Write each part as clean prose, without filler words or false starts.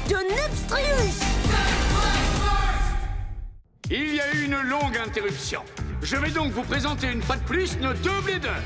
de Nepstrius. Il y a eu une longue interruption. Je vais donc vous présenter une fois de plus nos deux blédeurs.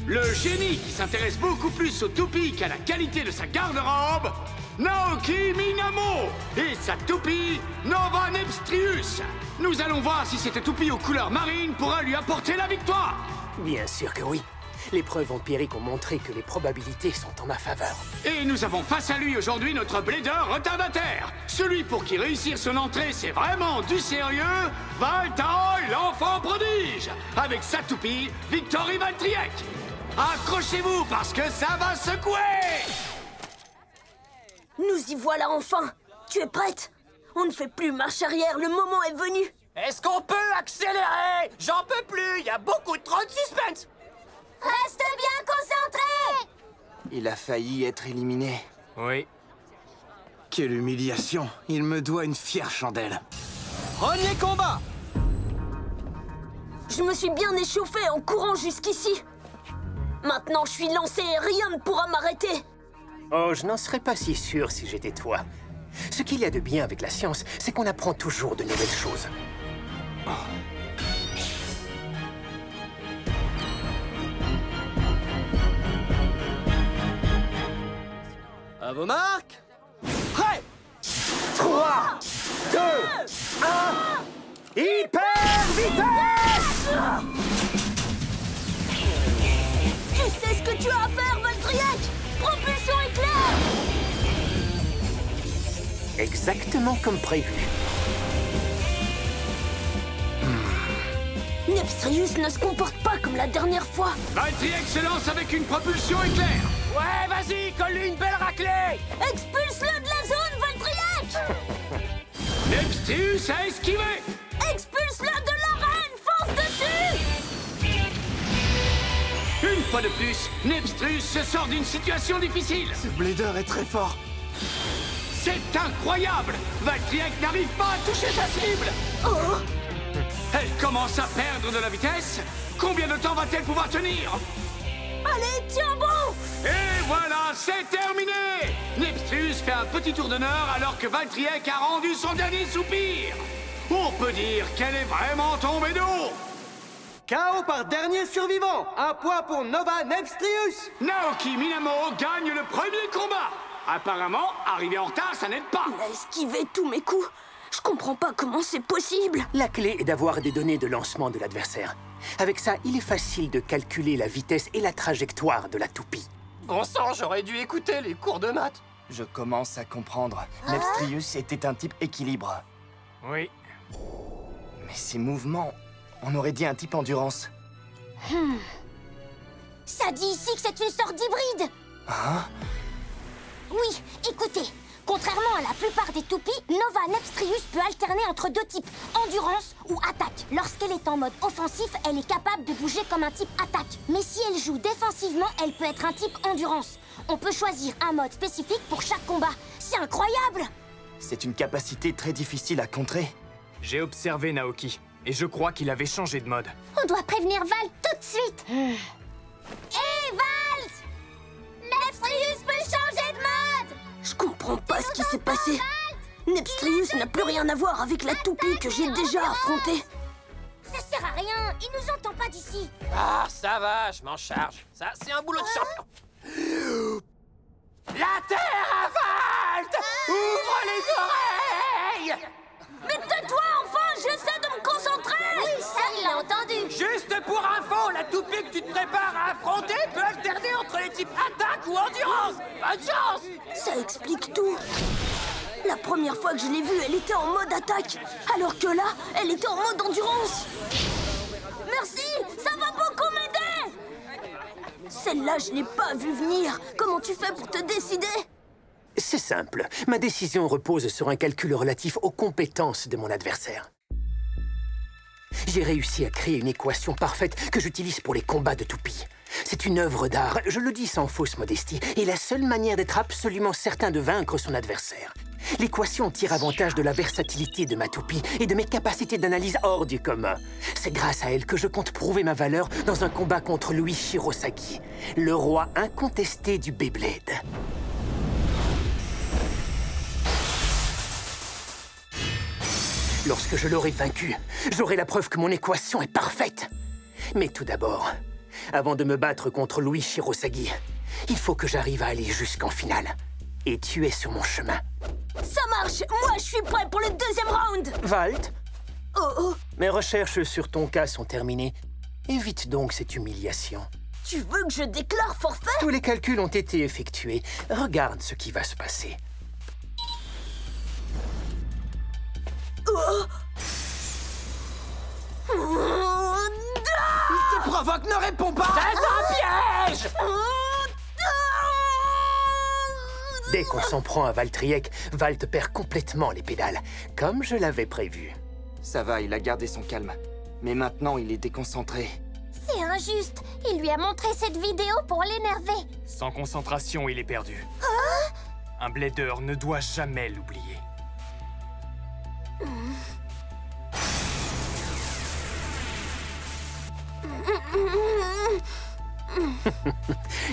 Le génie qui s'intéresse beaucoup plus aux toupies qu'à la qualité de sa garde-robe, Naoki Minamo, et sa toupie, Nova Nepstrius. Nous allons voir si cette toupie aux couleurs marines pourra lui apporter la victoire. Bien sûr que oui. Les preuves empiriques ont montré que les probabilités sont en ma faveur. Et nous avons face à lui aujourd'hui notre blédeur retardataire. Celui pour qui réussir son entrée, c'est vraiment du sérieux, Valtaoy, l'enfant prodige, avec sa toupie, Victory Valtriek. Accrochez-vous parce que ça va secouer. Nous y voilà enfin. Tu es prête? On ne fait plus marche arrière, le moment est venu. Est-ce qu'on peut accélérer? J'en peux plus, il y a beaucoup trop de suspense. Reste bien concentré. Il a failli être éliminé. Oui. Quelle humiliation. Il me doit une fière chandelle. Premier combat. Je me suis bien échauffé en courant jusqu'ici. Maintenant, je suis lancé et rien ne pourra m'arrêter. Oh, je n'en serais pas si sûr si j'étais toi. Ce qu'il y a de bien avec la science, c'est qu'on apprend toujours de nouvelles choses. À vos marques. Prêt. 3, 2, 1... Hyper vitesse! Tu sais ce que tu as à faire, Valtriek. Propulsion éclair. Exactement comme prévu. Nepstrius ne se comporte pas comme la dernière fois. Valtriek se lance avec une propulsion éclair. Ouais, vas-y, colle-lui une belle raclée. Expulse-le de la zone, Valtriek. Nepstrius a esquivé. Expulse-le de l'arène. Fonce dessus. Une fois de plus, Nepstrius se sort d'une situation difficile. Ce blédeur est très fort. C'est incroyable. Valtriek n'arrive pas à toucher sa cible. Oh. Elle commence à perdre de la vitesse. Combien de temps va-t-elle pouvoir tenir? Allez, tiens bon. Et voilà, c'est terminé. Nepstrius fait un petit tour d'honneur alors que Valtriek a rendu son dernier soupir. On peut dire qu'elle est vraiment tombée de haut. KO par dernier survivant. Un point pour Nova Nepstrius. Naoki Minamo gagne le premier combat. Apparemment, arriver en retard, ça n'aide pas. Il a esquivé tous mes coups. Je comprends pas comment c'est possible. La clé est d'avoir des données de lancement de l'adversaire. Avec ça, il est facile de calculer la vitesse et la trajectoire de la toupie. Bon sang, j'aurais dû écouter les cours de maths. Je commence à comprendre. Nepstrius était un type équilibre. Oui. Mais ses mouvements, on aurait dit un type endurance. Ça dit ici que c'est une sorte d'hybride. Hein? Oui, écoutez. Contrairement à la plupart des toupies, Nova Nepstrius peut alterner entre deux types, endurance ou attaque. Lorsqu'elle est en mode offensif, elle est capable de bouger comme un type attaque. Mais si elle joue défensivement, elle peut être un type endurance. On peut choisir un mode spécifique pour chaque combat. C'est incroyable! C'est une capacité très difficile à contrer. J'ai observé Naoki, et je crois qu'il avait changé de mode. On doit prévenir Val tout de suite. Hé, Val! Nepstrius peut changer de mode! Je comprends pas ce qui s'est passé. Nepstrius n'a plus rien à voir avec la toupie que j'ai déjà affrontée. Ça sert à rien, il nous entend pas d'ici. Ah, ça va, je m'en charge. Ça, c'est un boulot de champion. La terre avale! Ouvre les oreilles! Mais tais-toi enfin, j'essaie de me concentrer. Oui, ça, il a entendu. Juste pour info, la toupie que tu te prépares à affronter peut alterner entre les types attaque ou endurance. Bonne chance! Ça explique tout. La première fois que je l'ai vue, elle était en mode attaque. Alors que là, elle était en mode endurance. Merci, ça va beaucoup m'aider. Celle-là, je l'ai pas vue venir. Comment tu fais pour te décider? C'est simple. Ma décision repose sur un calcul relatif aux compétences de mon adversaire. J'ai réussi à créer une équation parfaite que j'utilise pour les combats de toupies. C'est une œuvre d'art, je le dis sans fausse modestie, et la seule manière d'être absolument certain de vaincre son adversaire. L'équation tire avantage de la versatilité de ma toupie et de mes capacités d'analyse hors du commun. C'est grâce à elle que je compte prouver ma valeur dans un combat contre Louis Shirosaki, le roi incontesté du Beyblade. Lorsque je l'aurai vaincu, j'aurai la preuve que mon équation est parfaite. Mais tout d'abord, avant de me battre contre Louis Shirosagi, il faut que j'arrive à aller jusqu'en finale. Et tu es sur mon chemin. Ça marche! Moi, je suis prêt pour le deuxième round! Valt, Oh, mes recherches sur ton cas sont terminées. Évite donc cette humiliation. tu veux que je déclare forfait? Tous les calculs ont été effectués. Regarde ce qui va se passer. Il te provoque, ne réponds pas! C'est un piège! Dès qu'on s'en prend à Valtryek, Valt perd complètement les pédales, comme je l'avais prévu. Ça va, il a gardé son calme. Mais maintenant, il est déconcentré. C'est injuste. Il lui a montré cette vidéo pour l'énerver. Sans concentration, il est perdu. Un blader ne doit jamais l'oublier.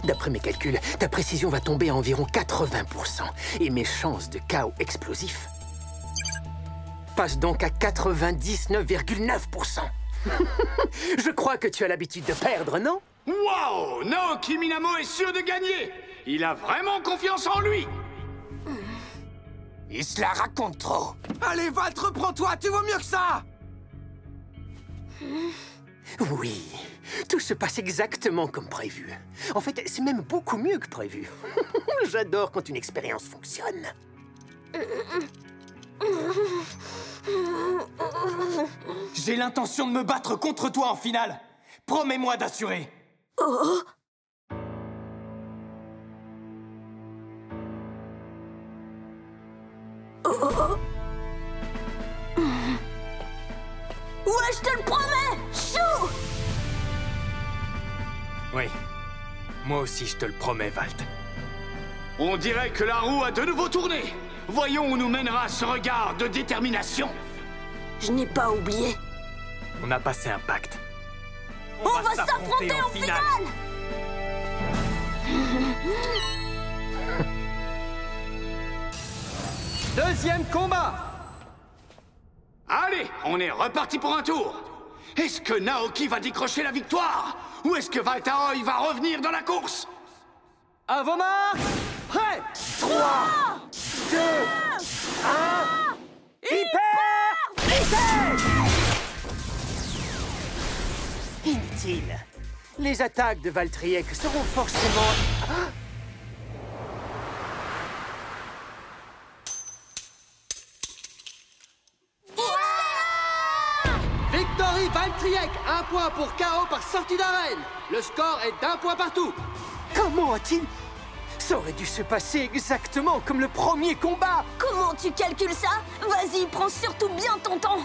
D'après mes calculs, ta précision va tomber à environ 80%. Et mes chances de chaos explosif passent donc à 99,9%. Je crois que tu as l'habitude de perdre, non? Waouh! Naoki Minamo est sûr de gagner! Il a vraiment confiance en lui! Il se la raconte trop. Allez, Valt, reprends-toi, tu vaux mieux que ça! Oui, tout se passe exactement comme prévu. En fait, c'est même beaucoup mieux que prévu. J'adore quand une expérience fonctionne. J'ai l'intention de me battre contre toi en finale. Promets-moi d'assurer. Ouais, je te le promets! Chou! Oui. Moi aussi, je te le promets, Valt. On dirait que la roue a de nouveau tourné. Voyons où nous mènera ce regard de détermination. Je n'ai pas oublié. On a passé un pacte. On va s'affronter en finale! Deuxième combat. Allez, on est reparti pour un tour. Est-ce que Naoki va décrocher la victoire? Ou est-ce que Valtaroy va revenir dans la course? À vos marques. Prêt. 3, 2, 1... Hyper vitesse! Inutile. Les attaques de Valtryek seront forcément... Ah! Victory Valtryek, 1 point pour KO par sortie d'arène. Le score est d'1 point partout. Comment a-t-il... Ça aurait dû se passer exactement comme le premier combat. Comment tu calcules ça? Vas-y, prends surtout bien ton temps.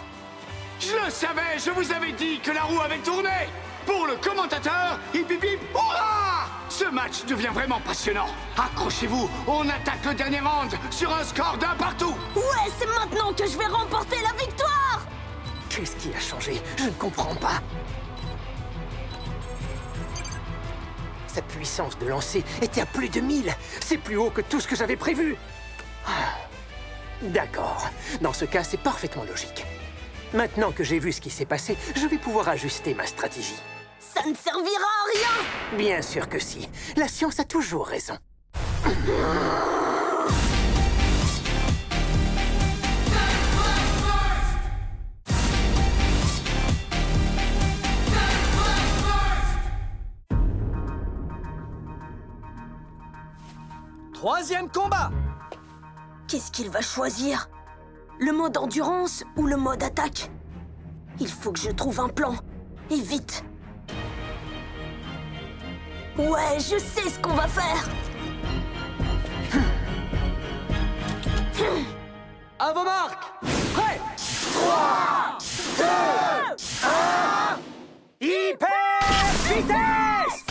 Je le savais, je vous avais dit que la roue avait tourné. Pour le commentateur, hip hip hip, hurrah! Ce match devient vraiment passionnant. Accrochez-vous, on attaque le dernier round sur un score d'1 partout. Ouais, c'est maintenant que je vais remporter la victoire! Qu'est-ce qui a changé? Je ne comprends pas. Sa puissance de lancer était à plus de 1000. C'est plus haut que tout ce que j'avais prévu. Ah. D'accord. Dans ce cas, c'est parfaitement logique. Maintenant que j'ai vu ce qui s'est passé, je vais pouvoir ajuster ma stratégie. Ça ne servira à rien! Bien sûr que si. La science a toujours raison. Troisième combat. Qu'est-ce qu'il va choisir? Le mode endurance ou le mode attaque? Il faut que je trouve un plan. Et vite. Ouais, je sais ce qu'on va faire. À vos marques. Prêt. 3, 2, 1... Hyper vitesse!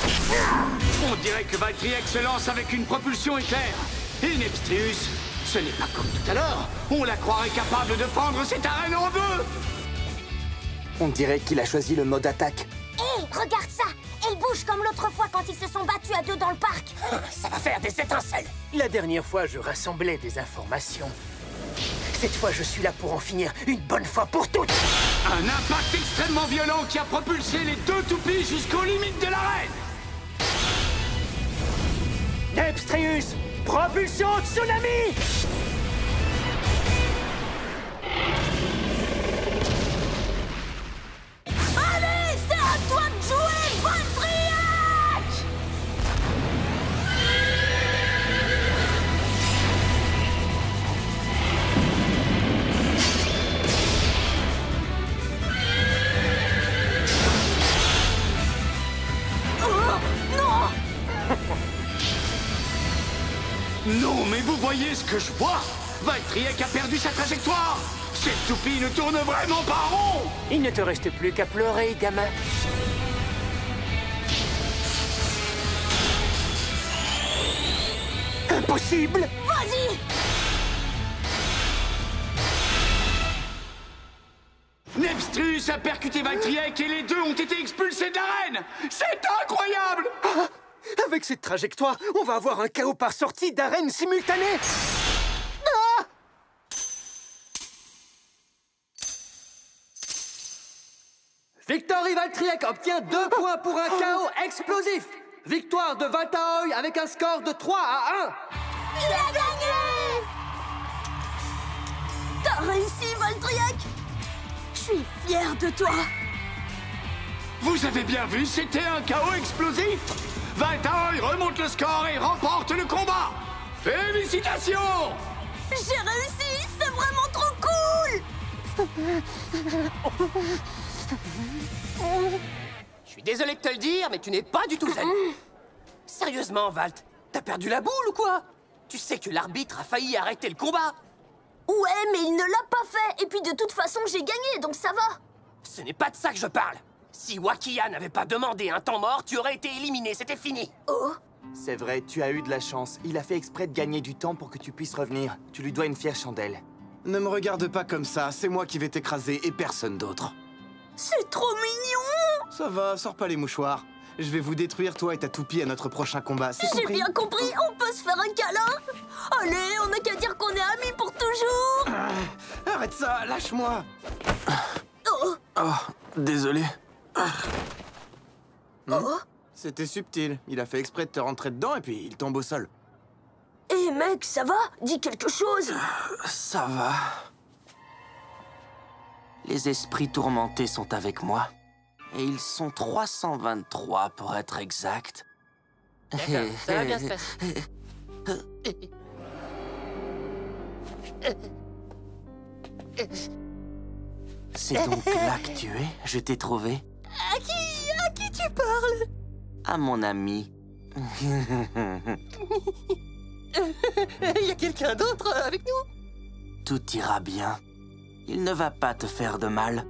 On dirait que Valtryek se lance avec une propulsion éclair. Et Nepstrius, ce n'est pas comme tout à l'heure. On la croirait capable de fendre cette arène en deux. On dirait qu'il a choisi le mode attaque. Hé, regarde ça! Elle bouge comme l'autre fois quand ils se sont battus à deux dans le parc. Ça va faire des étincelles. La dernière fois, je rassemblais des informations. Cette fois, je suis là pour en finir une bonne fois pour toutes. Un impact extrêmement violent qui a propulsé les deux toupies jusqu'aux limites de l'arène. Nepstrius, propulsion tsunami! Allez, c'est à toi de jouer, Valtryek! Oh, non! Non, mais vous voyez ce que je vois? Valtryek a perdu sa trajectoire. Cette toupie ne tourne vraiment pas rond. Il ne te reste plus qu'à pleurer, gamin. Impossible! Vas-y! Nepstrius a percuté Valtryek et les deux ont été expulsés de l'arène. C'est incroyable! Ah, avec cette trajectoire, on va avoir un chaos par sortie d'arène simultanée. Ah! Victory Valtryek obtient 2 points pour un chaos explosif. Victoire de Valtaoy avec un score de 3 à 1. Il a gagné! T'as réussi, Valtryek! Je suis fière de toi! Vous avez bien vu, c'était un chaos explosif. Valtaoy remonte le score et remporte le combat. Félicitations! J'ai réussi! C'est vraiment trop cool! Je suis désolé de te le dire, mais tu n'es pas du tout zen. Sérieusement, Valt, t'as perdu la boule ou quoi? Tu sais que l'arbitre a failli arrêter le combat. Ouais, mais il ne l'a pas fait! Et puis de toute façon, j'ai gagné, donc ça va! Ce n'est pas de ça que je parle. Si Wakia n'avait pas demandé un temps mort, tu aurais été éliminé, c'était fini. Oh! C'est vrai, tu as eu de la chance. Il a fait exprès de gagner du temps pour que tu puisses revenir. Tu lui dois une fière chandelle. Ne me regarde pas comme ça, c'est moi qui vais t'écraser et personne d'autre. C'est trop mignon! Ça va, sors pas les mouchoirs. Je vais vous détruire, toi et ta toupie, à notre prochain combat, c'est J'ai compris? bien compris, on peut se faire un câlin? Allez, on n'a qu'à dire qu'on est amis pour toujours! Arrête ça, lâche-moi! Oh! Oh, désolé. Oh! C'était subtil, il a fait exprès de te rentrer dedans et puis il tombe au sol. Hé mec, ça va? Dis quelque chose! Ça va. Les esprits tourmentés sont avec moi. Et ils sont 323 pour être exact. D'accord, ça va bien se passer. C'est donc là que tu es? Je t'ai trouvé? À qui tu parles? À mon ami. Il y a quelqu'un d'autre avec nous? Tout ira bien. Il ne va pas te faire de mal.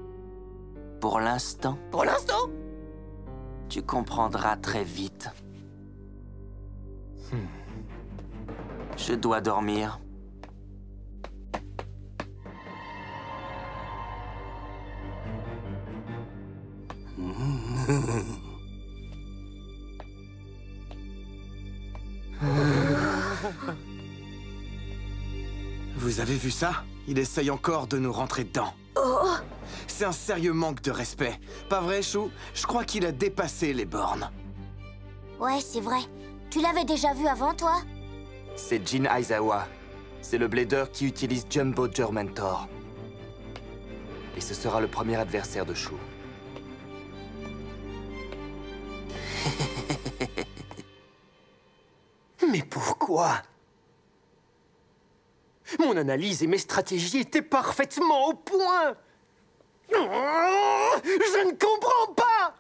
Pour l'instant. Pour l'instant? Tu comprendras très vite. Je dois dormir. Vous avez vu ça? Il essaye encore de nous rentrer dedans. Oh! C'est un sérieux manque de respect. Pas vrai, Chou? Je crois qu'il a dépassé les bornes. Ouais, c'est vrai. Tu l'avais déjà vu avant, toi? C'est Jin Aizawa. C'est le blader qui utilise Jumbo Germentor. Et ce sera le premier adversaire de Chou. Mais pourquoi? Mon analyse et mes stratégies étaient parfaitement au point. Je ne comprends pas.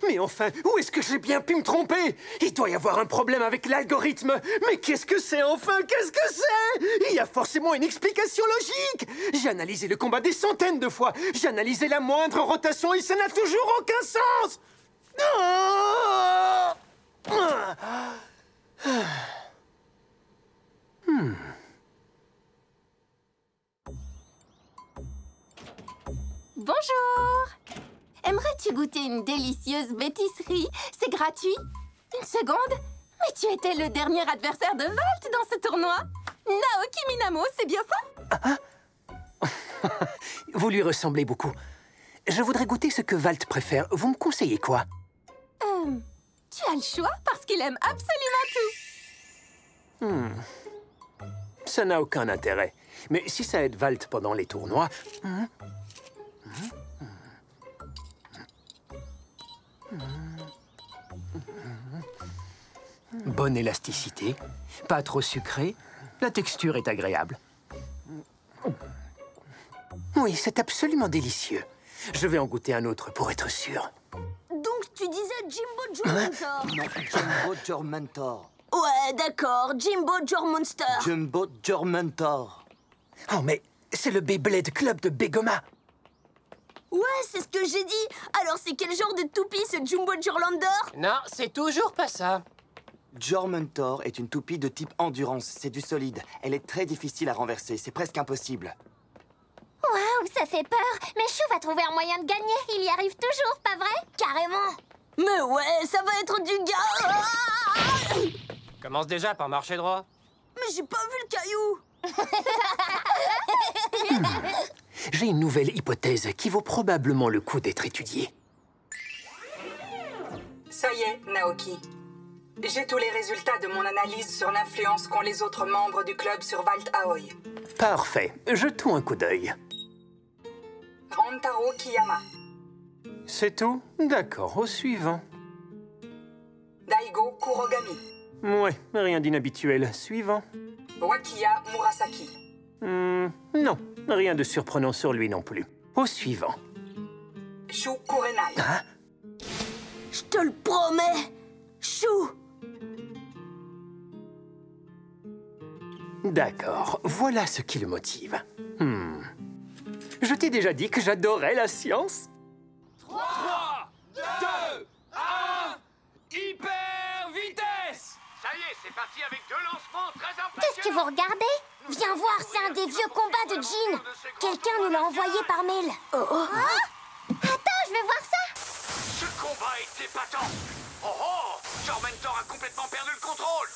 Mais enfin, où est-ce que j'ai bien pu me tromper? Il doit y avoir un problème avec l'algorithme. Mais qu'est-ce que c'est enfin? Qu'est-ce que c'est? Il y a forcément une explication logique. J'ai analysé le combat des centaines de fois. J'ai analysé la moindre rotation et ça n'a toujours aucun sens. Bonjour! Aimerais-tu goûter une délicieuse bêtiserie? C'est gratuit. Une seconde? Mais tu étais le dernier adversaire de Valt dans ce tournoi. Naoki Minamo, c'est bien ça? Vous lui ressemblez beaucoup. Je voudrais goûter ce que Valt préfère. Vous me conseillez quoi? Tu as le choix parce qu'il aime absolument tout. Ça n'a aucun intérêt. Mais si ça aide Valt pendant les tournois... Bonne élasticité, pas trop sucré, la texture est agréable. Oui, c'est absolument délicieux. Je vais en goûter un autre pour être sûr. Donc tu disais Jimbo Jormentor? Non, Jumbo Jormentor. Ouais, d'accord, Jimbo Jormonster. Jumbo Jormentor. Oh, mais c'est le Beyblade Club de Begoma. Ouais, c'est ce que j'ai dit. Alors c'est quel genre de toupie ce Jumbo Jorlander? Non, c'est toujours pas ça. Jormentor est une toupie de type endurance. C'est du solide. Elle est très difficile à renverser. C'est presque impossible. Waouh, ça fait peur. Mais Chou va trouver un moyen de gagner. Il y arrive toujours, pas vrai? Carrément. Mais ouais, ça va être du gars. Commence déjà par marcher droit. Mais j'ai pas vu le caillou. J'ai une nouvelle hypothèse qui vaut probablement le coup d'être étudiée. Ça y est, Naoki. J'ai tous les résultats de mon analyse sur l'influence qu'ont les autres membres du club sur Valt Aoi. Parfait. Jetons un coup d'œil. Rantaro Kiyama, C'est tout? D'accord, au suivant. Daigo Kurogami, Ouais, rien d'inhabituel. Suivant. Wakiya Murasaki, Non, rien de surprenant sur lui non plus. Au suivant. Shu Kurenai, Je te le promets. Chou. D'accord, voilà ce qui le motive. Je t'ai déjà dit que j'adorais la science. 3, 2, 1, hyper vitesse! Ça y est, c'est parti avec 2 lancements très impressionnants. Qu'est-ce que vous regardez? Viens voir, c'est un des vieux combats de Jean. Quelqu'un nous l'a envoyé par mail. Attends, je vais voir ça. Ce combat est épatant. Oh oh, Jormentor a complètement perdu le contrôle.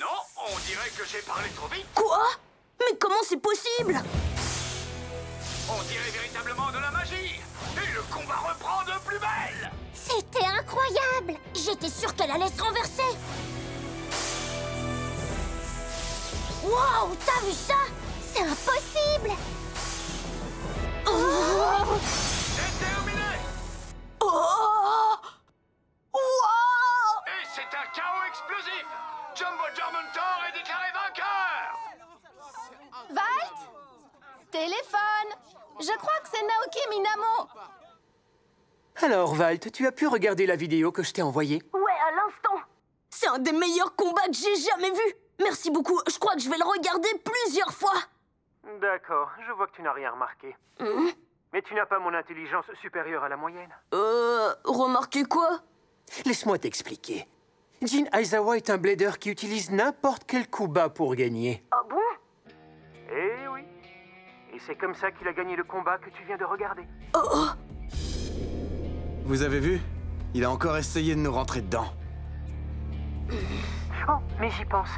Non, on dirait que j'ai parlé trop vite. Quoi? Mais comment c'est possible? On dirait véritablement de la magie. Et le combat reprend de plus belle. C'était incroyable. J'étais sûre qu'elle allait se renverser. Waouh, t'as vu ça? C'est impossible. C'est terminé. Et c'est un chaos explosif. Jumbo Jormentor est déclaré vainqueur. Valt? Téléphone. Je crois que c'est Naoki Minamo. Alors, Valt, tu as pu regarder la vidéo que je t'ai envoyée? Ouais, à l'instant. C'est un des meilleurs combats que j'ai jamais vu. Merci beaucoup. Je crois que je vais le regarder plusieurs fois. D'accord, je vois que tu n'as rien remarqué. Mais tu n'as pas mon intelligence supérieure à la moyenne. Remarquez quoi? Laisse-moi t'expliquer. Jin Aizawa est un blader qui utilise n'importe quel coup bas pour gagner. Ah bon? Eh oui. Et c'est comme ça qu'il a gagné le combat que tu viens de regarder. Vous avez vu? Il a encore essayé de nous rentrer dedans. Oh, mais j'y pense.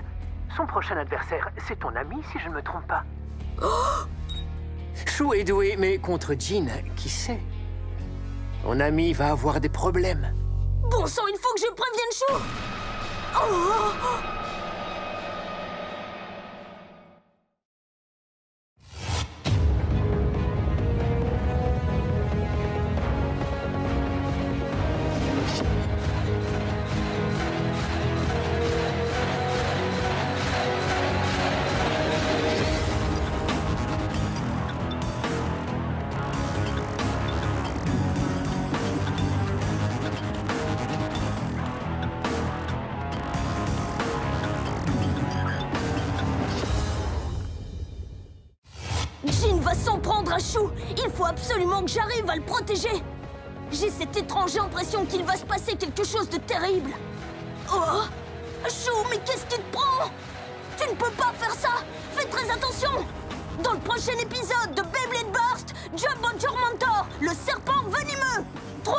Son prochain adversaire, c'est ton ami, si je ne me trompe pas. Chou est doué, mais contre Jin, qui sait? Mon ami va avoir des problèmes. Bon sang, il faut que je prévienne Chou. Jin va s'en prendre à Chou. Il faut absolument que j'arrive à le protéger. J'ai cette étrange impression qu'il va se passer quelque chose de terrible. Oh, Chou, mais qu'est-ce qui te prend? Tu ne peux pas faire ça. Fais très attention. Dans le prochain épisode de Beyblade Burst, Jumbo Jormentor, le serpent venimeux. 3,